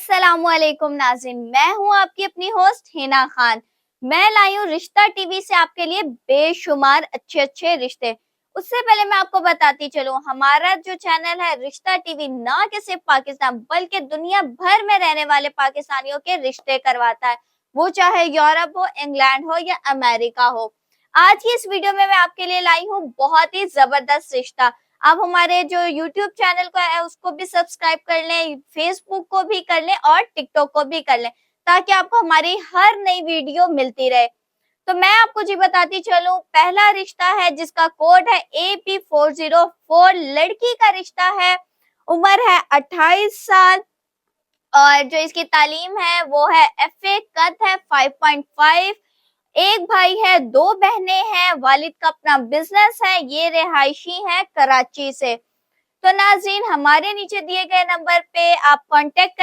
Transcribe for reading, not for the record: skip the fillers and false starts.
अस्सलाम वालेकुम नाज़रीन, मैं हूँ आपकी अपनी होस्ट हिना खान। मैं लाई हूँ रिश्ता टीवी से आपके लिए बेशुमार अच्छे रिश्ते। उससे पहले मैं आपको बताती चलूं, हमारा जो चैनल है रिश्ता टीवी ना कि सिर्फ पाकिस्तान बल्कि दुनिया भर में रहने वाले पाकिस्तानियों के रिश्ते करवाता है, वो चाहे यूरोप हो, इंग्लैंड हो या अमेरिका हो। आज की इस वीडियो में मैं आपके लिए लाई हूँ बहुत ही जबरदस्त रिश्ता। आप हमारे जो YouTube चैनल को है उसको भी सब्सक्राइब कर लें, फेसबुक को भी कर लें और टिकटॉक को भी कर लें, ताकि आपको हमारी हर नई वीडियो मिलती रहे। तो मैं आपको जी बताती चलूं, पहला रिश्ता है जिसका कोड है AP404। लड़की का रिश्ता है, उम्र है 28 साल और जो इसकी तालीम है वो है FA, कद है 5.5। एक भाई है, दो बहनें हैं, वालिद का अपना बिजनेस है, ये रिहायशी है कराची से। तो नाज़रीन, हमारे नीचे दिए गए नंबर पे आप कांटेक्ट